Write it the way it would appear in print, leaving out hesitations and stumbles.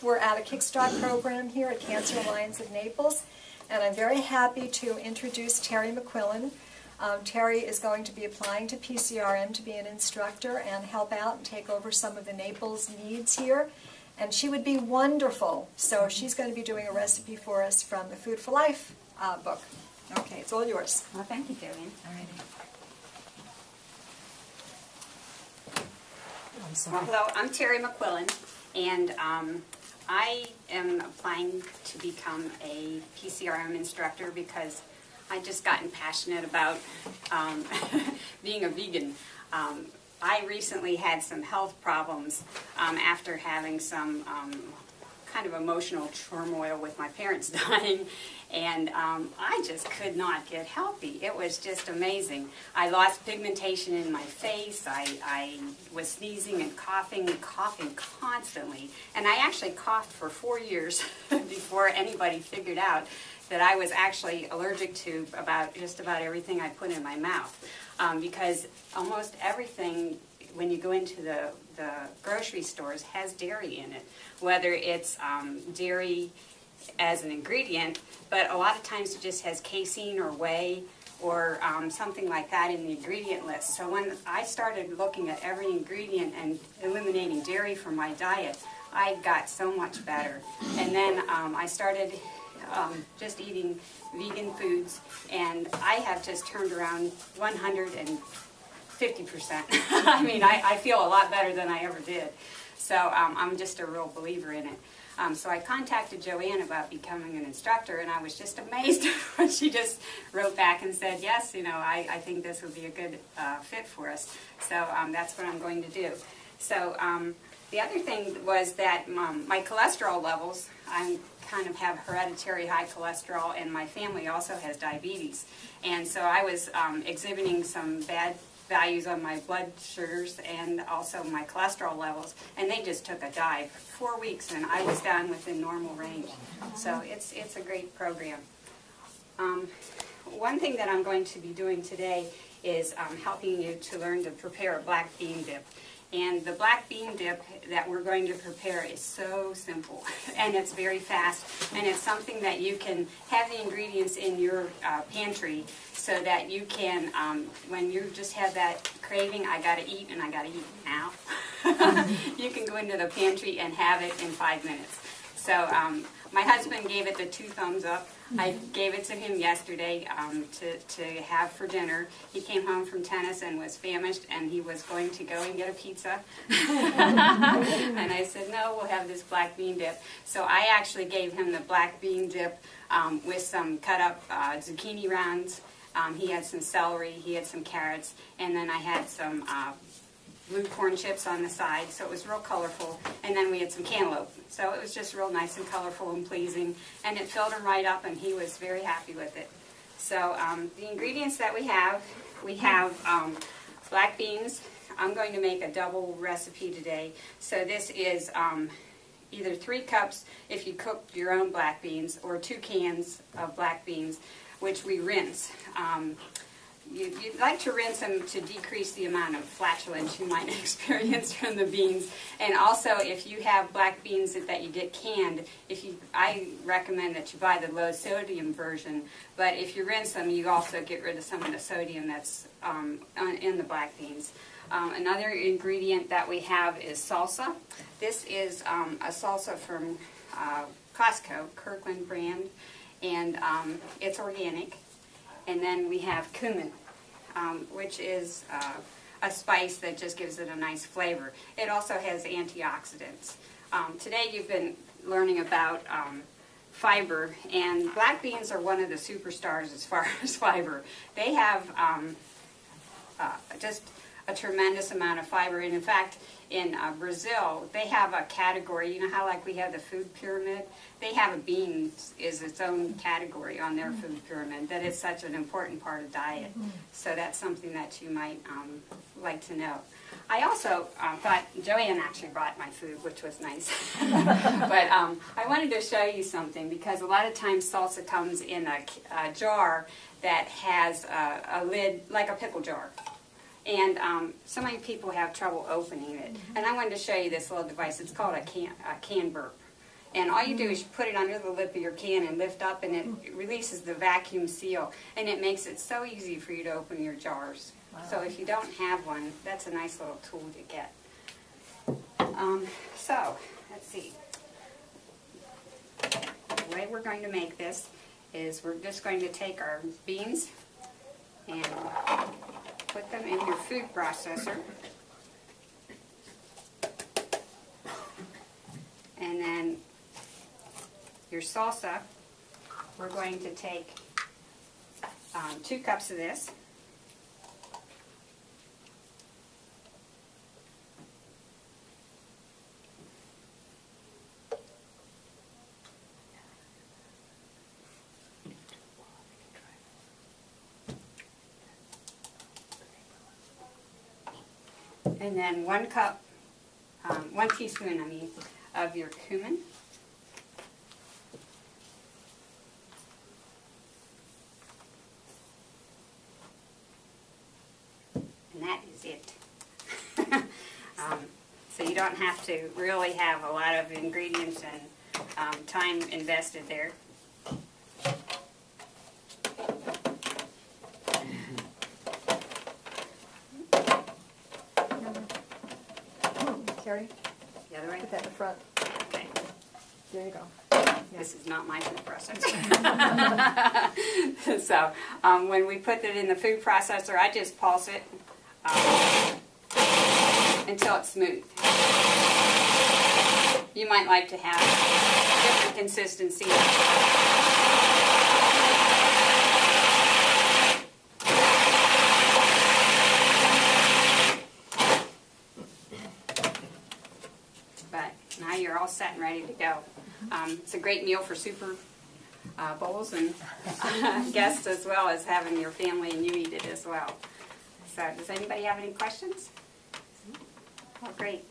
We're at a Kickstart program here at Cancer Alliance of Naples, and I'm very happy to introduce Terry McQuillan. Terry is going to be applying to PCRM to be an instructor and help out and take over some of the Naples needs here. And she would be wonderful. So she's going to be doing a recipe for us from the Food for Life book. Okay, it's all yours. Well, thank you, Joanne. All righty. Well, hello, I'm Terry McQuillan, and I am applying to become a PCRM instructor because I've just gotten passionate about being a vegan. I recently had some health problems after having some kind of emotional turmoil with my parents dying, and I just could not get healthy. It was just amazing. I lost pigmentation in my face. I was sneezing and coughing constantly, and I actually coughed for 4 years before anybody figured out that I was actually allergic to just about everything I put in my mouth, because almost everything when you go into the grocery stores has dairy in it, whether it's dairy as an ingredient, but a lot of times it just has casein or whey or something like that in the ingredient list. So when I started looking at every ingredient and eliminating dairy from my diet, I got so much better. And then I started just eating vegan foods, and I have just turned around 150%. I mean, I feel a lot better than I ever did. So I'm just a real believer in it. So I contacted Joanne about becoming an instructor, and I was just amazed when she just wrote back and said, yes, you know, I think this would be a good fit for us. So that's what I'm going to do. So the other thing was that my cholesterol levels, I kind of have hereditary high cholesterol, and my family also has diabetes. And so I was exhibiting some bad values on my blood sugars and also my cholesterol levels, and they just took a dive. 4 weeks, and I was down within normal range. So it's a great program. One thing that I'm going to be doing today is helping you to learn to prepare a black bean dip. And the black bean dip that we're going to prepare is so simple, and it's very fast, and it's something that you can have the ingredients in your pantry so that you can, when you just have that craving, I gotta eat and I gotta eat now, you can go into the pantry and have it in 5 minutes. So my husband gave it the 2 thumbs up. I gave it to him yesterday to have for dinner. He came home from tennis and was famished, and he was going to go and get a pizza. And I said, no, we'll have this black bean dip. So I actually gave him the black bean dip with some cut up zucchini rounds. He had some celery, he had some carrots, and then I had some blue corn chips on the side, so it was real colorful, and then we had some cantaloupe. So it was just real nice and colorful and pleasing, and it filled him right up, and he was very happy with it. So the ingredients that we have black beans. I'm going to make a double recipe today. So this is either 3 cups if you cook your own black beans, or 2 cans of black beans, which we rinse. You'd like to rinse them to decrease the amount of flatulence you might experience from the beans. And also, if you have black beans that you get canned, I recommend that you buy the low sodium version. But if you rinse them, you also get rid of some of the sodium that's in the black beans. Another ingredient that we have is salsa. This is a salsa from Costco, Kirkland brand, and it's organic. And then we have cumin, which is a spice that just gives it a nice flavor. It also has antioxidants. Today you've been learning about fiber, and black beans are one of the superstars as far as fiber. They have just a tremendous amount of fiber, and in fact, in Brazil, they have a category. You know how like we have the food pyramid? They have a beans is its own category on their food pyramid, that is such an important part of diet. So that's something that you might like to know. I also thought Joanne actually brought my food, which was nice. But I wanted to show you something, because a lot of times salsa comes in a jar that has a lid like a pickle jar. And so many people have trouble opening it. And I wanted to show you this little device. It's called a can burp. And all you do is you put it under the lip of your can and lift up, and it releases the vacuum seal, and it makes it so easy for you to open your jars. Wow. So if you don't have one, that's a nice little tool to get. So, let's see. The way we're going to make this is we're just going to take our beans and put them in your food processor. And then your salsa, we're going to take 2 cups of this. And then 1 teaspoon, of your cumin. And that is it. So you don't have to really have a lot of ingredients and time invested there. Terry, The other way? put that in the front. Okay. There you go. This is not my food processor. So when we put it in the food processor, I just pulse it until it's smooth. You might like to have different consistency. But now you're all set and ready to go. It's a great meal for Super Bowls and guests, as well as having your family and you eat it as well. So does anybody have any questions? Oh, great.